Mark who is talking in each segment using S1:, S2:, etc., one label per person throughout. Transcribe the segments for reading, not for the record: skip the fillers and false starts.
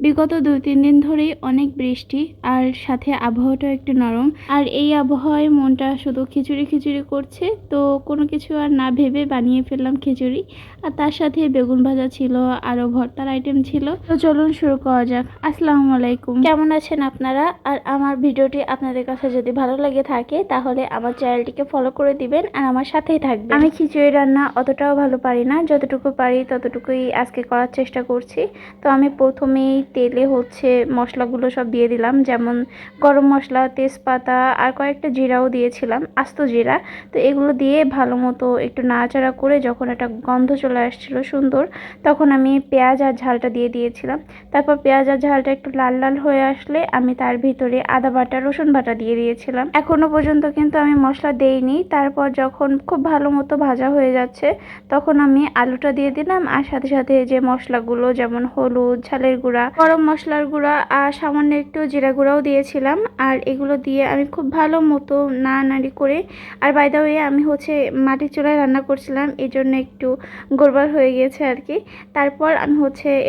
S1: বিগত ২-৩ দিন ধরেই অনেক বৃষ্টি আর সাথে আবহাওয়াটাও একটু নরম। আর এই আবহাওয়ায় মনটা শুধু খিচুড়ি, খিচুড়ি করছে। তো কোনো কিছু আর না ভেবে বানিয়ে ফেললাম খিচুড়ি। আর তার সাথে বেগুন ভাজা ছিল, আরও ভর্তার আইটেম ছিল। তো চলুন শুরু করা যাক। আসসালামু আলাইকুম। কেমন আছেন আপনারা? আর আমার ভিডিওটি আপনাদের কাছে যদি ভালো লেগে থাকে তাহলে আমার চ্যানেলটিকে ফলো করে দিবেন আর আমার সাথেই থাকবেন। আমি খিচুড়ি রান্না অতটাও ভালো পারি না, যতটুকু পারি ততটুকুই আজকে করার চেষ্টা করছি। তো আমি প্রথমেই তেলে মশলাগুলো সব দিয়ে দিলাম, যেমন গরম মশলা, তেজপাতা আর কয়েকটা জিরাও দিয়েছিলাম, আস্ত জিরা। তো এগুলো দিয়ে ভালো মতো একটু নাড়াচাড়া করে যখন একটা গন্ধ চলে আসছিল সুন্দর, তখন আমি পেঁয়াজ আর ঝালটা দিয়ে দিয়েছিলাম। তারপর পেঁয়াজ আর ঝালটা একটু লাল লাল হয়ে আসলে আমি তার ভিতরে আদা বাটা, রসুন বাটা দিয়ে দিয়েছিলাম। এখনো পর্যন্ত কিন্তু আমি মশলা দেইনি। তারপর যখন খুব ভালো মতো ভাজা হয়ে যাচ্ছে তখন আমি আলুটা দিয়ে দিলাম, আর সাথে সাথে যে মশলাগুলো যেমন হলুদ, ঝালের গুঁড়া, গরম মশলার গুঁড়া আর সামান্য একটু জিরা গুঁড়াও দিয়েছিলাম। আর এগুলো দিয়ে আমি খুব ভালো মতো নাড়ানাড়ি করে, আর বাই দ্য ওয়ে আমি মাটির চুলায় রান্না করছিলাম, এই জন্য একটু গোলবার হয়ে গিয়েছে আর কি। তারপর আমি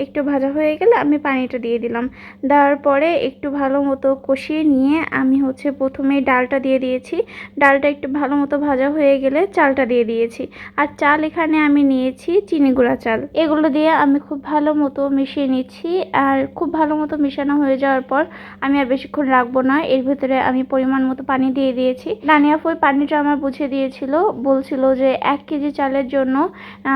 S1: একটু ভাজা হয়ে গেলে আমি পানিটা দিয়ে দিলাম। দেওয়ার পরে একটু ভালো মতো কষিয়ে নিয়ে আমি প্রথমে ডালটা দিয়ে দিয়েছি। ডালটা একটু ভালো মতো ভাজা হয়ে গেলে চালটা দিয়ে দিয়েছি। আর চাল এখানে আমি নিয়েছি চিনি গুঁড়া চাল। এগুলো দিয়ে আমি খুব ভালো মতো মিশিয়ে নিচ্ছি। আর খুব ভালো মতো মেশানো হয়ে যাওয়ার পর আমি আর বেশিক্ষণ রাখবো না, এর ভিতরে আমি পরিমাণ মতো পানি দিয়ে দিয়েছি। রানিয়া ফুই পানিটা আমার বুঝিয়ে দিয়েছিল, বলছিল যে 1 কেজি চালের জন্য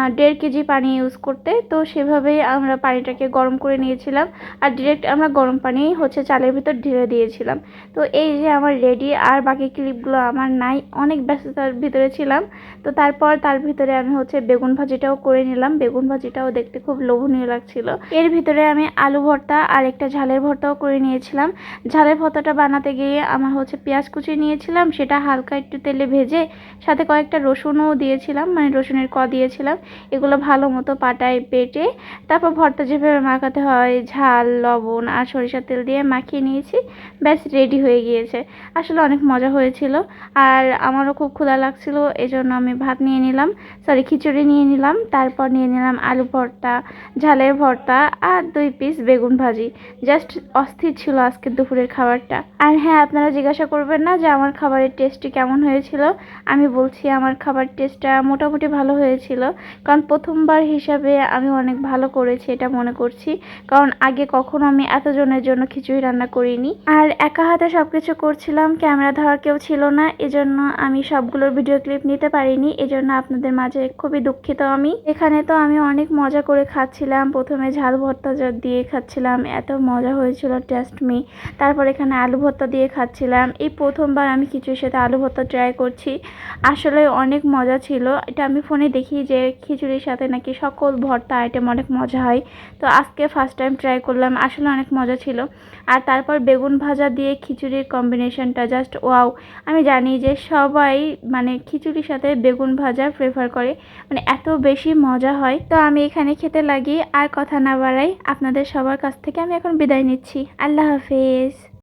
S1: 1.5 কেজি পানি ইউজ করতে। তো সেভাবেই আমরা পানিটাকে গরম করে নিয়েছিলাম, আর ডিরেক্ট আমরা গরম পানি চালের ভিতর ঢেলে দিয়েছিলাম। তো এই যে আমার রেডি। আর বাকি ক্লিপগুলো আমার নাই, অনেক ব্যস্ততার ভিতরে ছিলাম। তো তারপর তার ভিতরে আমি বেগুন ভাজিটাও করে নিলাম। বেগুন ভাজিটাও দেখতে খুব লোভনীয় লাগছিল। এর ভিতরে আমি আলু ভর্তা আর একটা ঝালের ভর্তাও করে নিয়েছিলাম। ঝালের ভর্তাটা বানাতে গিয়ে আমার পেঁয়াজ কুচি নিয়েছিলাম, সেটা হালকা একটু তেলে ভেজে সাথে কয়েকটা রসুনও দিয়েছিলাম, মানে রসুনের দিয়েছিলাম। এগুলো ভালো মতো পাটায় বেটে তারপর ভর্তা যেভাবে মাখাতে হয়, ঝাল, লবণ আর সরিষার তেল দিয়ে মাখিয়ে নিয়েছি। ব্যাস রেডি হয়ে গিয়েছে। আসলে অনেক মজা হয়েছিল। আর আমারও খুব ক্ষুধা লাগছিল, এজন্য আমি ভাত নিয়ে নিলাম, খিচুড়ি নিয়ে নিলাম। তারপর নিয়ে নিলাম আলু ভর্তা, ঝালের ভর্তা আর 2 পিস বেগুন ভাজি। জাস্ট অস্থির ছিল আজকে দুপুরের খাবারটা। আর হ্যাঁ, আপনারা জিজ্ঞাসা করবেন না যে আমার খাবারের টেস্টটি কেমন হয়েছিল। আমি বলছি আমার খাবার টেস্টটা মোটামুটি ভালো হয়েছিল, কারণ প্রথমবার হিসাবে আমি অনেক ভালো করেছি এটা মনে করছি। কারণ আগে কখনো আমি এতজনের জন্য খিচুড়ি রান্না করিনি। আর একা হাতে সবকিছু করছিলাম, ক্যামেরা ধরার কেউ ছিল না, এজন্য আমি সবগুলোর ভিডিও ক্লিপ নিতে পারিনি। এজন্য আপনাদের মাঝে খুবই দুঃখিত আমি। এখানে তো আমি অনেক মজা করে খাচ্ছিলাম। প্রথমে ঝাল ভর্তা দিয়ে খাচ্ছিলাম, এত মজা হয়েছিল, টেস্ট মি। তারপর এখানে আলু ভর্তা দিয়ে খাচ্ছিলাম। এই প্রথমবার আমি খিচুড়ির সাথে আলু ভর্তা ট্রাই করছি। আসলে অনেক মজা ছিল। এটা আমি ফোনে দেখি যে খিচুড়ির সাথে নাকি সকল ভর্তা আইটেম অনেক মজা হয়। তো আজকে ফার্স্ট টাইম ট্রাই করলাম, আসলে অনেক মজা ছিল। আর তারপর বেগুন ভাজা দিয়ে খিচুড়ির কম্বিনেশনটা জাস্ট ওয়াও। আমি জানি যে সবাই মানে খিচুড়ির সাথে বেগুন ভাজা প্রেফার করে, মানে এত বেশি মজা হয়। তো আমি এখানে খেতে লাগি, আর কথা না বাড়াই, আপনাদের সবার কাছ থেকে আমি এখন বিদায় নিচ্ছি। আল্লাহ হাফেজ।